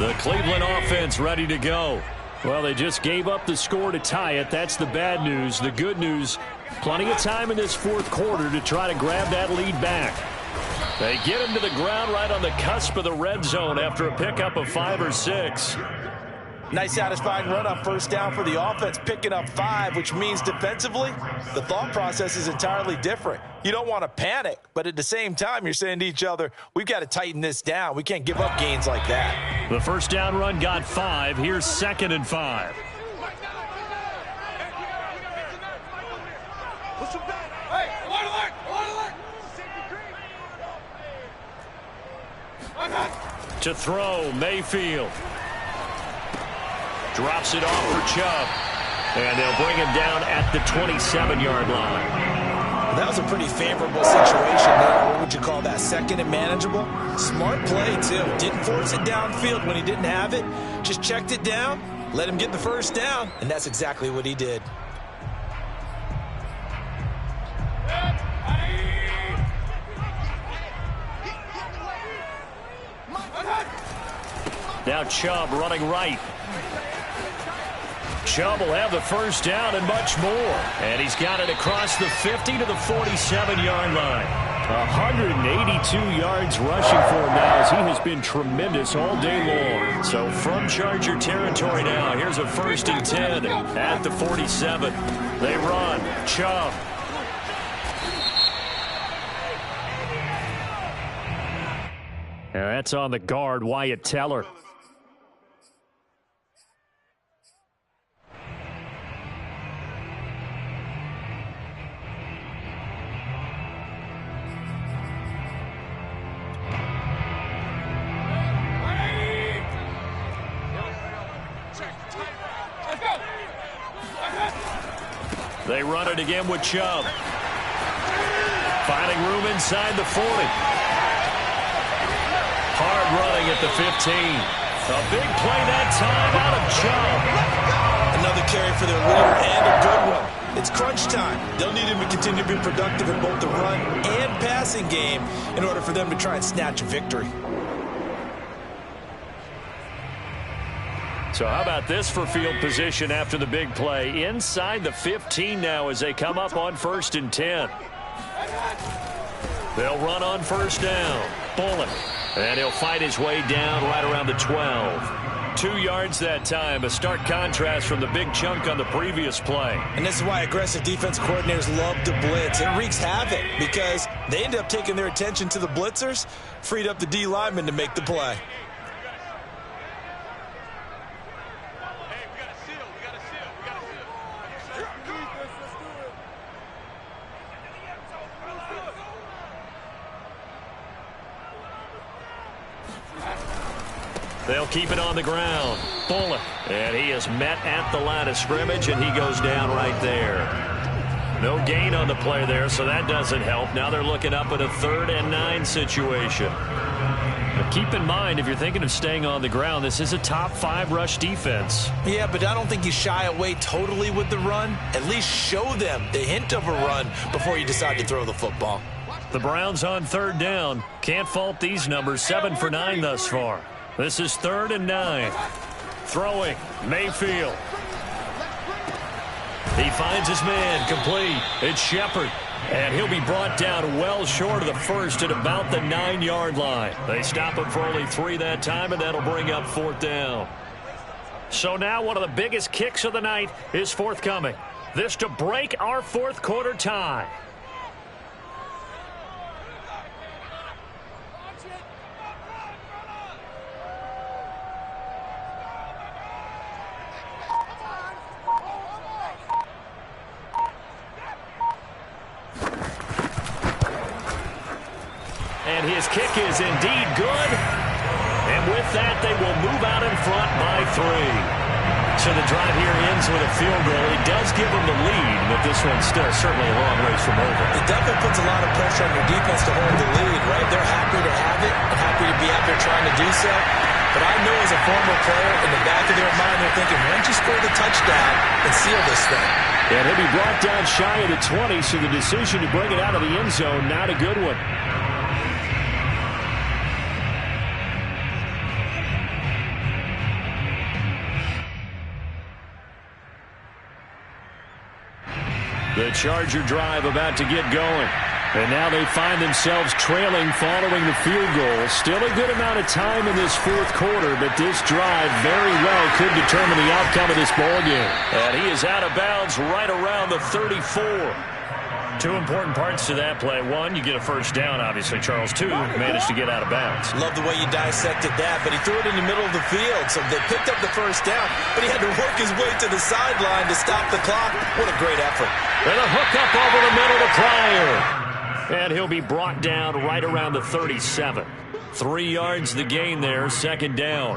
The Cleveland offense ready to go. Well, they just gave up the score to tie it. That's the bad news. The good news, plenty of time in this fourth quarter to try to grab that lead back. They get him to the ground right on the cusp of the red zone after a pickup of 5 or 6. Nice satisfying run on first down for the offense, picking up 5, which means defensively, the thought process is entirely different. You don't want to panic, but at the same time, you're saying to each other, we've got to tighten this down. We can't give up gains like that. The first down run got 5. Here's 2nd and 5. To throw, Mayfield. Drops it off for Chubb. And they'll bring him down at the 27-yard line. That was a pretty favorable situation there. What would you call that? 2nd and manageable? Smart play, too. Didn't force it downfield when he didn't have it. Just checked it down, let him get the first down, and that's exactly what he did. Now Chubb running right. Chubb will have the first down and much more. And he's got it across the 50 to the 47-yard line. 182 yards rushing for him now as he has been tremendous all day long. So from Charger territory now, here's a 1st and 10 at the 47. They run. Chubb. And that's on the guard, Wyatt Teller. They run it again with Chubb. Finding room inside the 40. Hard running at the 15. A big play that time out of Chubb. Another carry for their leader and a good one. It's crunch time. They'll need him to continue to be productive in both the run and passing game in order for them to try and snatch a victory. So how about this for field position after the big play? Inside the 15 now as they come up on 1st and 10. They'll run on first down. Bullock. And he'll fight his way down right around the 12. 2 yards that time. A stark contrast from the big chunk on the previous play. And this is why aggressive defense coordinators love to blitz. It wreaks havoc because they end up taking their attention to the blitzers, freed up the D lineman to make the play. They'll keep it on the ground. Bullock. And he is met at the line of scrimmage, and he goes down right there. No gain on the play there, so that doesn't help. Now they're looking up at a 3rd and 9 situation. But keep in mind, if you're thinking of staying on the ground, this is a top 5 rush defense. Yeah, but I don't think you shy away totally with the run. At least show them the hint of a run before you decide to throw the football. The Browns on 3rd down. Can't fault these numbers. 7 for 9 thus far. This is 3rd and 9. Throwing. Mayfield. He finds his man. Complete. It's Shepard. And he'll be brought down well short of the first at about the 9-yard line. They stop him for only 3 that time, and that'll bring up 4th down. So now one of the biggest kicks of the night is forthcoming. This to break our 4th quarter tie. And his kick is indeed good. And with that, they will move out in front by 3. So the drive here ends with a field goal. It does give them the lead, but this one's still certainly a long ways from over. It definitely puts a lot of pressure on your defense to hold the lead, right? They're happy to have it and happy to be out there trying to do so. But I know as a former player, in the back of their mind, they're thinking, why don't you score the touchdown and seal this thing? And he'll be brought down shy of the 20, so the decision to bring it out of the end zone, not a good one. The Charger drive about to get going. And now they find themselves trailing following the field goal. Still a good amount of time in this fourth quarter, but this drive very well could determine the outcome of this ballgame. And he is out of bounds right around the 34. Two important parts to that play. One, you get a first down, obviously. Charles, two, managed to get out of bounds. Love the way you dissected that, but he threw it in the middle of the field. So they picked up the first down, but he had to work his way to the sideline to stop the clock. What a great effort. And a hook up over the middle to Pryor. And he'll be brought down right around the 37. 3 yards the gain there, second down.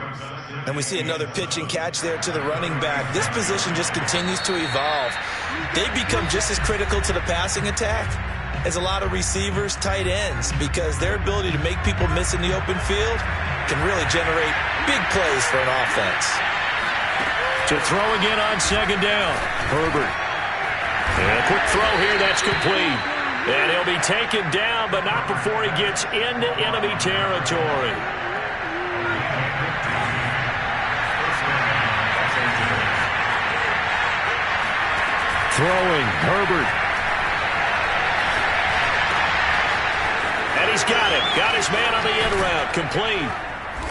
And we see another pitch and catch there to the running back. This position just continues to evolve. They become just as critical to the passing attack as a lot of receivers, tight ends, because their ability to make people miss in the open field can really generate big plays for an offense. To throw again on second down, Herbert. And a quick throw here, that's complete. And he'll be taken down, but not before he gets into enemy territory. Throwing, Herbert. And he's got it. Got his man on the end route. Complete.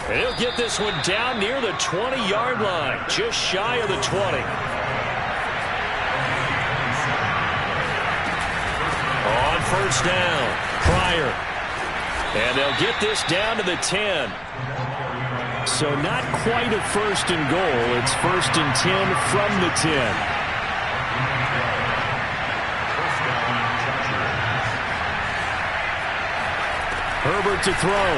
And he'll get this one down near the 20-yard line. Just shy of the 20. On first down, Pryor. And they'll get this down to the 10. So not quite a first and goal. It's first and 10 from the 10. Herbert to throw.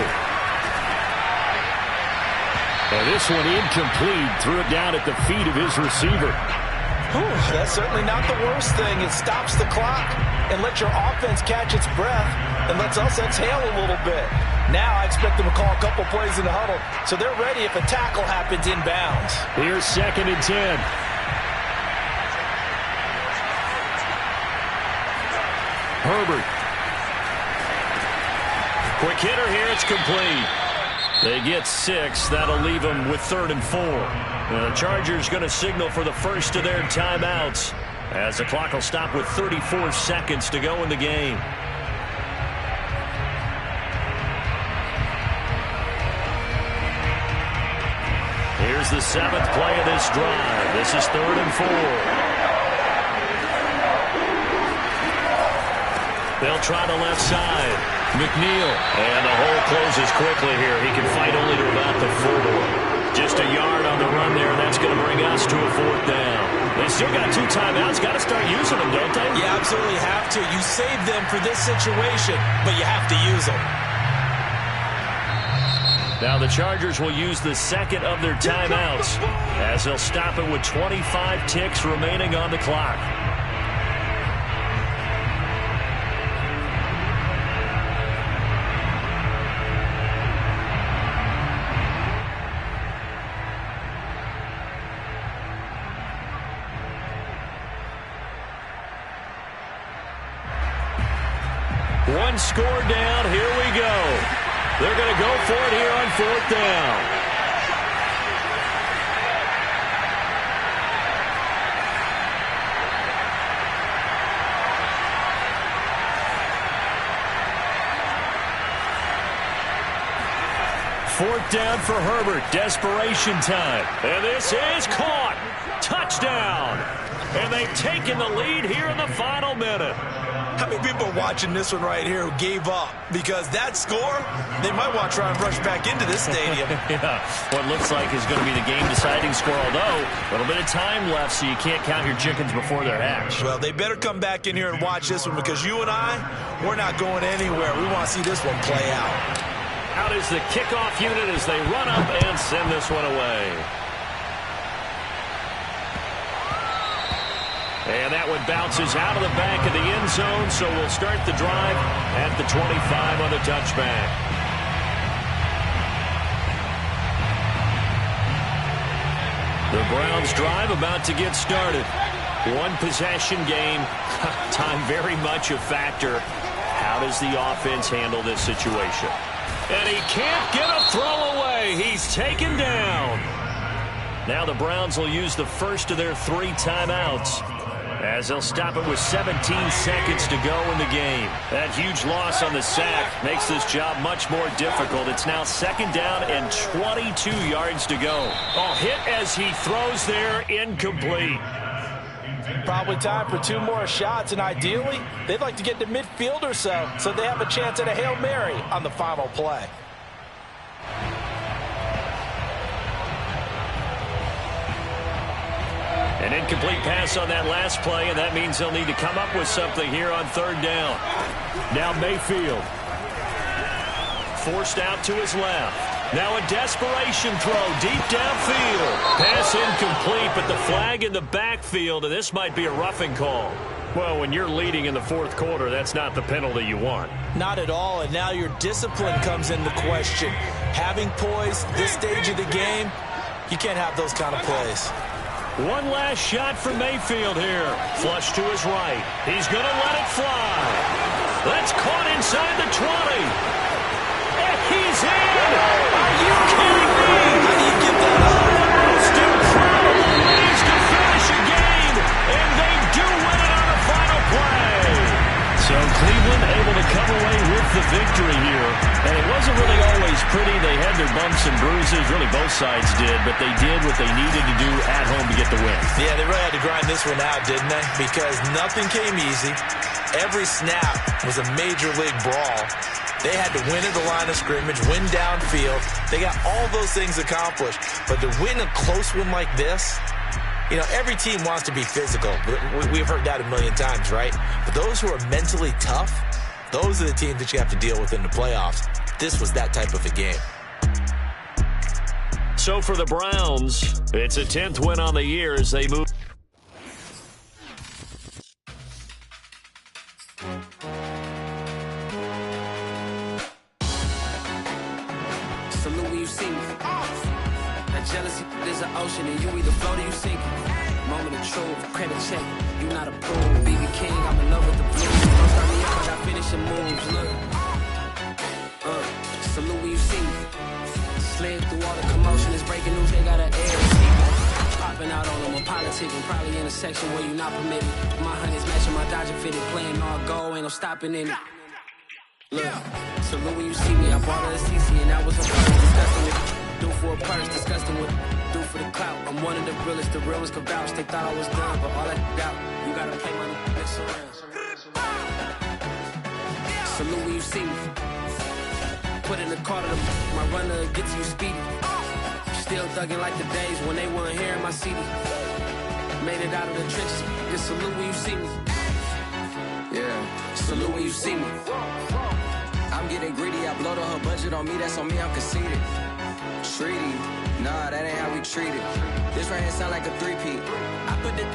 And this one incomplete. Threw it down at the feet of his receiver. That's certainly not the worst thing. It stops the clock and lets your offense catch its breath and lets us exhale a little bit. Now I expect them to call a couple plays in the huddle, so they're ready if a tackle happens inbounds. Here's second and 10. Herbert. Quick hitter here, it's complete. They get 6. That'll leave them with 3rd and 4. The Chargers going to signal for the first of their timeouts as the clock will stop with 34 seconds to go in the game. Here's the 7th play of this drive. This is 3rd and 4. They'll try the left side. McNeil. And the hole closes quickly here. He can fight only to about the 4. Just a yard on the run there, and that's going to bring us to a 4th down. They still got 2 timeouts. Got to start using them, don't they? You absolutely have to. You save them for this situation, but you have to use them. Now the Chargers will use the second of their timeouts as they'll stop it with 25 ticks remaining on the clock. One score down. Here we go. They're going to go for it here on 4th down. Fourth down for Herbert. Desperation time. And this is caught. Touchdown. And they've taken the lead here in the final minute. How many people are watching this one right here who gave up? Because that score, they might want to try and rush back into this stadium. Yeah, what looks like is going to be the game-deciding score, although a little bit of time left, so you can't count your chickens before they're hatched. Well, they better come back in here and watch this one because you and I, we're not going anywhere. We want to see this one play out. Out is the kickoff unit as they run up and send this one away. And that one bounces out of the back of the end zone, so we'll start the drive at the 25 on the touchback. The Browns drive about to get started. One possession game. Time very much a factor. How does the offense handle this situation? And he can't get a throw away. He's taken down. Now the Browns will use the first of their 3 timeouts as they'll stop it with 17 seconds to go in the game. That huge loss on the sack makes this job much more difficult. It's now 2nd down and 22 yards to go. Oh, hit as he throws there, incomplete. Probably time for 2 more shots, and ideally, they'd like to get to midfield or so they have a chance at a Hail Mary on the final play. An incomplete pass on that last play, and that means they'll need to come up with something here on 3rd down. Now Mayfield. Forced out to his left. Now a desperation throw deep downfield. Pass incomplete, but the flag in the backfield, and this might be a roughing call. Well, when you're leading in the 4th quarter, that's not the penalty you want. Not at all, and now your discipline comes into question. Having poise this stage of the game, you can't have those kind of plays. One last shot for Mayfield here. Flush to his right. He's going to let it fly. That's caught inside the 20. And he's in. Are you kidding me? How do you get that up? Most incredible ways to finish a game. And they do win it on the final play. So Cleveland able to come away with the victory here. And it wasn't really always pretty. They had their bumps and bruises. Really, both sides did. But they did what they needed to do at home to get the win. Yeah, they really had to grind this one out, didn't they? Because nothing came easy. Every snap was a major league brawl. They had to win at the line of scrimmage, win downfield. They got all those things accomplished. But to win a close one like this, you know, every team wants to be physical. We've heard that a million times, right? But those who are mentally tough, those are the teams that you have to deal with in the playoffs. This was that type of a game. So for the Browns, it's a 10th win on the year as they move. Salute when you see me. That jealousy is an ocean, and you either float or you sink. Moment of truth, credit check, you not approved. BB King, I'm in love with the blues. Don't start me up, I got finishing moves. Look, salute when you see me. Slid through all the commotion, it's breaking news, they got an air. Popping out on them, I'm politicking, probably in a section where you not permitted. My honey's matching my Dodger fitted, playing all go, ain't no stopping in it. Look, salute when you see me, I bought her a CC, and that was a first, disgusting with. Do for a purse, disgusting with. Do for the clout, I'm one of the realest, the real ones can vouch. They thought I was done, but all that out, you gotta play my next around. Salute when you see me. Put in the car to my runner, get to you speedy. Still thugging like the days when they weren't here in my CD. Made it out of the trenches, just salute when you see me. Yeah, salute when you see me. I'm getting greedy, I blowed on her budget on me, that's on me, I'm conceited. Treaty, nah, that ain't how we treat it. This right here sound like a 3-peat. I put the